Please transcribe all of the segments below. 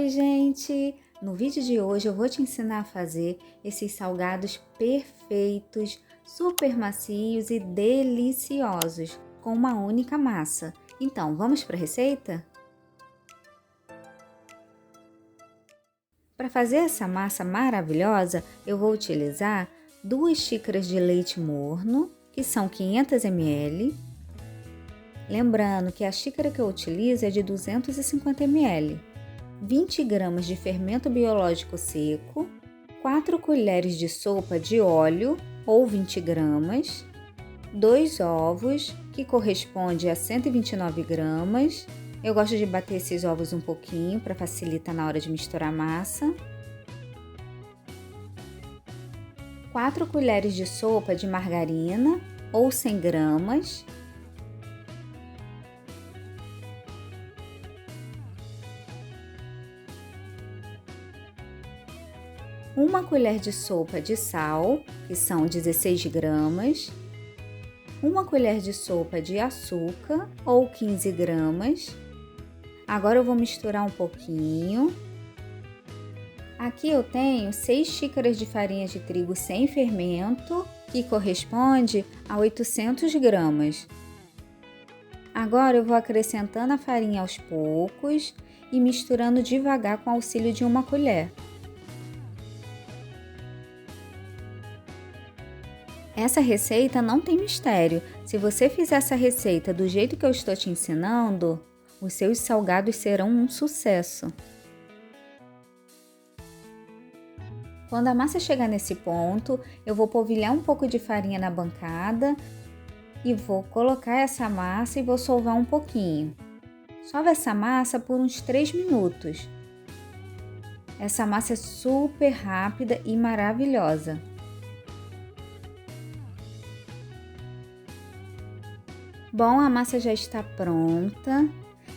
Oi, gente! No vídeo de hoje eu vou te ensinar a fazer esses salgados perfeitos, super macios e deliciosos com uma única massa. Então, vamos para a receita? Para fazer essa massa maravilhosa, eu vou utilizar 2 xícaras de leite morno, que são 500 ml. Lembrando que a xícara que eu utilizo é de 250 ml. 20 gramas de fermento biológico seco, 4 colheres de sopa de óleo ou 20 gramas, 2 ovos, que corresponde a 129 gramas. Eu gosto de bater esses ovos um pouquinho para facilitar na hora de misturar a massa. 4 colheres de sopa de margarina ou 100 gramas. Uma colher de sopa de sal, que são 16 gramas, uma colher de sopa de açúcar, ou 15 gramas. Agora eu vou misturar um pouquinho. Aqui eu tenho 6 xícaras de farinha de trigo sem fermento, que corresponde a 800 gramas. Agora eu vou acrescentando a farinha aos poucos e misturando devagar com auxílio de uma colher. Essa receita não tem mistério. Se você fizer essa receita do jeito que eu estou te ensinando, os seus salgados serão um sucesso. Quando a massa chegar nesse ponto, eu vou polvilhar um pouco de farinha na bancada e vou colocar essa massa e vou sovar um pouquinho. Sova essa massa por uns 3 minutos. Essa massa é super rápida e maravilhosa. Bom, a massa já está pronta.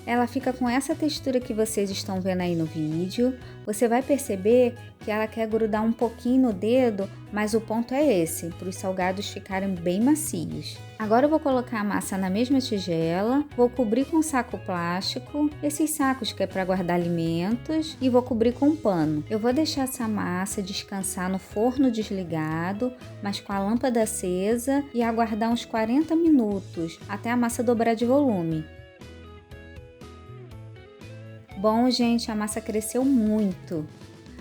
Ela fica com essa textura que vocês estão vendo aí no vídeo. Você vai perceber que ela quer grudar um pouquinho no dedo, mas o ponto é esse, para os salgados ficarem bem macios. Agora eu vou colocar a massa na mesma tigela, vou cobrir com saco plástico, esses sacos que é para guardar alimentos, e vou cobrir com um pano. Eu vou deixar essa massa descansar no forno desligado, mas com a lâmpada acesa, e aguardar uns 40 minutos, até a massa dobrar de volume. Bom, gente, a massa cresceu muito.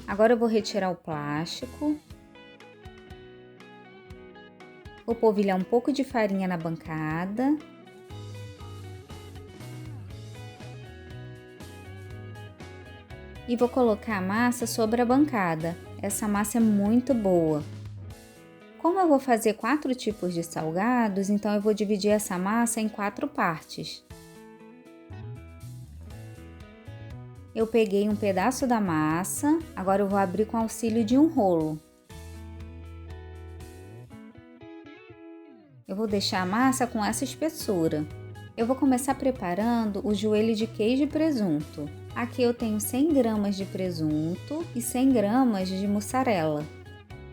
Agora eu vou retirar o plástico. Vou polvilhar um pouco de farinha na bancada. E vou colocar a massa sobre a bancada. Essa massa é muito boa. Como eu vou fazer 4 tipos de salgados, então eu vou dividir essa massa em 4 partes. Eu peguei um pedaço da massa, agora eu vou abrir com auxílio de um rolo. Eu vou deixar a massa com essa espessura. Eu vou começar preparando o joelho de queijo e presunto. Aqui eu tenho 100 gramas de presunto e 100 gramas de mussarela.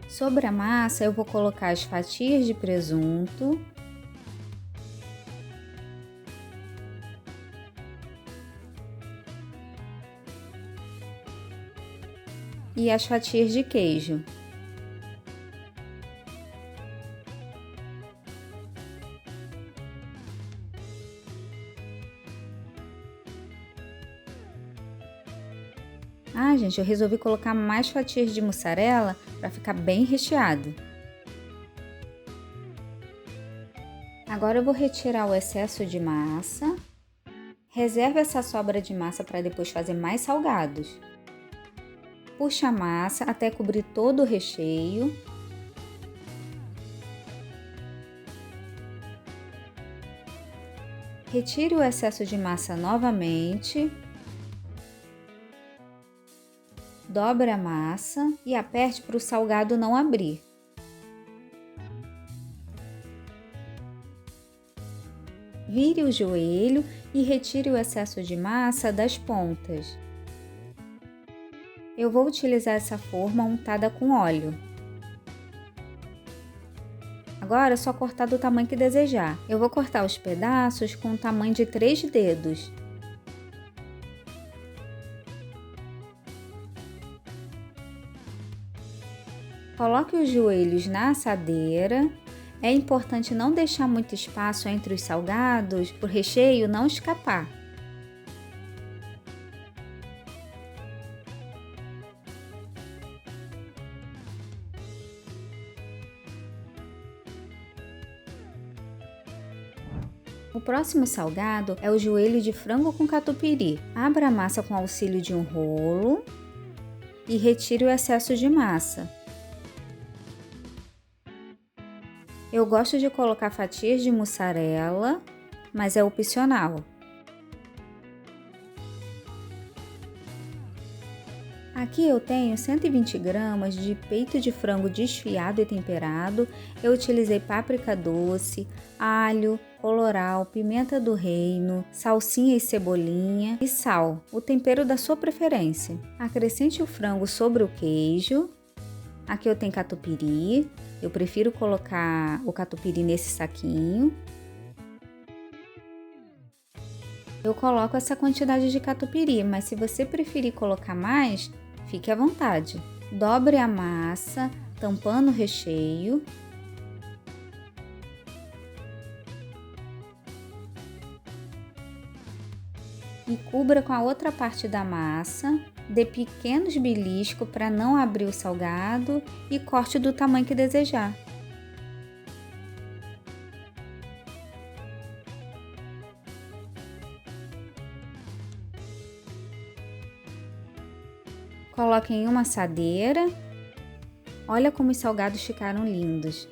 Sobre a massa eu vou colocar as fatias de presunto. E as fatias de queijo. Gente, eu resolvi colocar mais fatias de mussarela para ficar bem recheado. Agora eu vou retirar o excesso de massa. Reserve essa sobra de massa para depois fazer mais salgados. Puxe a massa até cobrir todo o recheio. Retire o excesso de massa novamente. Dobre a massa e aperte para o salgado não abrir. Vire o joelho e retire o excesso de massa das pontas. Eu vou utilizar essa forma untada com óleo. Agora é só cortar do tamanho que desejar. Eu vou cortar os pedaços com o tamanho de 3 dedos. Coloque os joelhos na assadeira. É importante não deixar muito espaço entre os salgados para o recheio não escapar. O próximo salgado é o joelho de frango com catupiry. Abra a massa com auxílio de um rolo e retire o excesso de massa. Eu gosto de colocar fatias de mussarela, mas é opcional. Aqui eu tenho 120 gramas de peito de frango desfiado e temperado. Eu utilizei páprica doce, alho, colorau, pimenta do reino, salsinha e cebolinha e sal, o tempero da sua preferência. Acrescente o frango sobre o queijo. Aqui eu tenho catupiry, eu prefiro colocar o catupiry nesse saquinho. Eu coloco essa quantidade de catupiry, mas se você preferir colocar mais, fique à vontade. Dobre a massa, tampando o recheio. E cubra com a outra parte da massa. Dê pequenos beliscos para não abrir o salgado e corte do tamanho que desejar. Coloque em uma assadeira. Olha como os salgados ficaram lindos.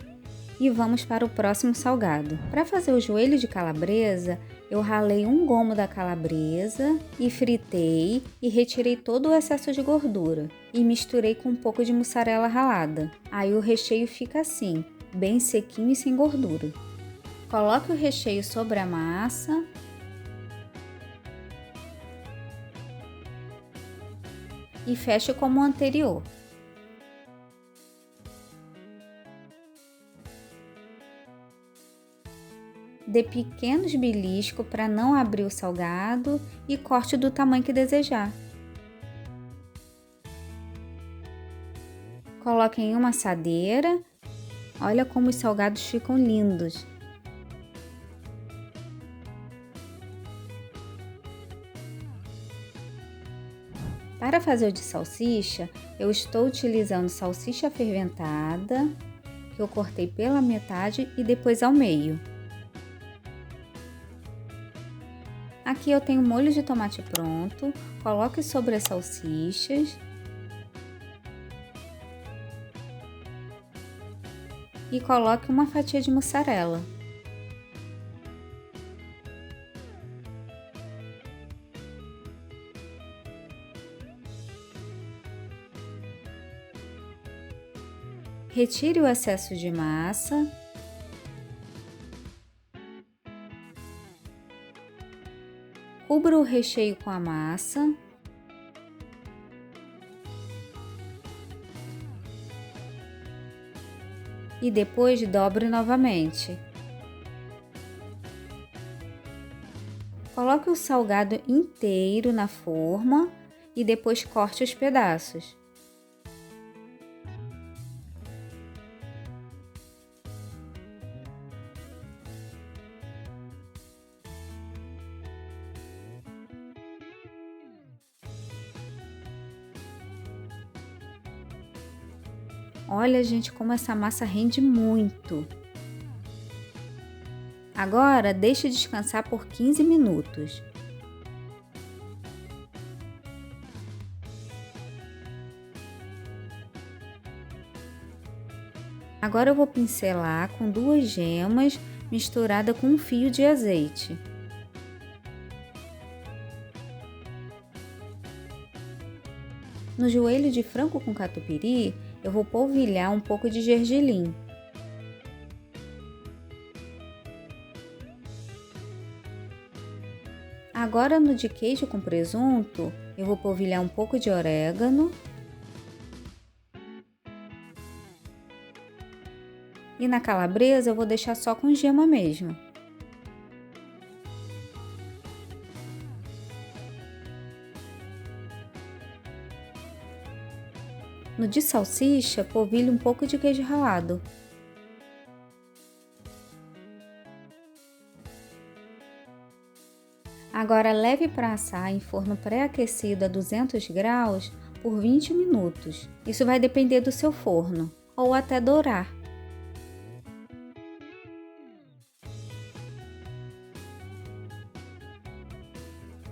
E vamos para o próximo salgado. Para fazer o joelho de calabresa, eu ralei um gomo da calabresa e fritei e retirei todo o excesso de gordura. E misturei com um pouco de mussarela ralada. Aí o recheio fica assim, bem sequinho e sem gordura. Coloque o recheio sobre a massa. E feche como o anterior. Dê pequenos beliscos para não abrir o salgado e corte do tamanho que desejar. Coloque em uma assadeira. Olha como os salgados ficam lindos. Para fazer o de salsicha, eu estou utilizando salsicha ferventada, que eu cortei pela metade e depois ao meio. Aqui eu tenho molho de tomate pronto, coloque sobre as salsichas e coloque uma fatia de mussarela. Retire o excesso de massa. Cubra o recheio com a massa. E depois dobre novamente. Coloque o salgado inteiro na forma e depois corte os pedaços. Olha, gente, como essa massa rende muito. Agora, deixe descansar por 15 minutos. Agora eu vou pincelar com 2 gemas misturada com um fio de azeite. No joelho de frango com catupiry, eu vou polvilhar um pouco de gergelim. Agora no de queijo com presunto, eu vou polvilhar um pouco de orégano. E na calabresa eu vou deixar só com gema mesmo. No de salsicha, polvilhe um pouco de queijo ralado. Agora leve para assar em forno pré-aquecido a 200 graus por 20 minutos. Isso vai depender do seu forno, ou até dourar.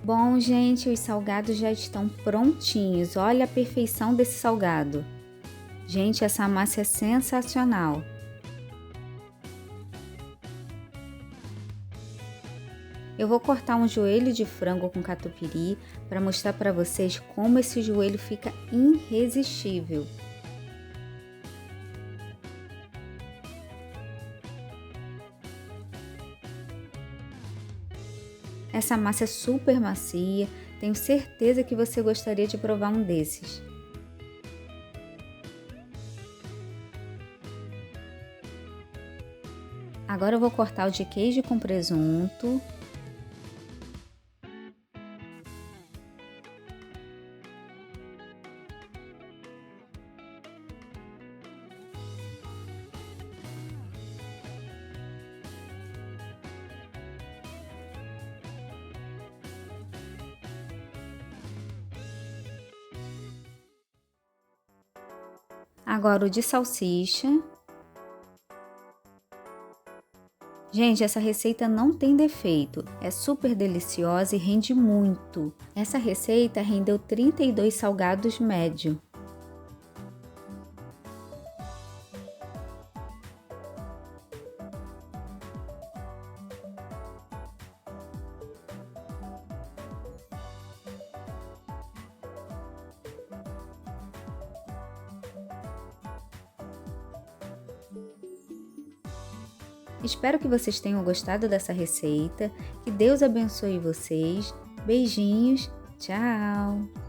Bom, gente, os salgados já estão prontinhos. Olha a perfeição desse salgado. Gente, essa massa é sensacional. Eu vou cortar um joelho de frango com catupiry para mostrar para vocês como esse joelho fica irresistível. Essa massa é super macia, tenho certeza que você gostaria de provar um desses. Agora eu vou cortar o de queijo com presunto. Agora o de salsicha. Gente, essa receita não tem defeito, é super deliciosa e rende muito. Essa receita rendeu 32 salgados médio. Espero que vocês tenham gostado dessa receita. Que Deus abençoe vocês. Beijinhos. Tchau!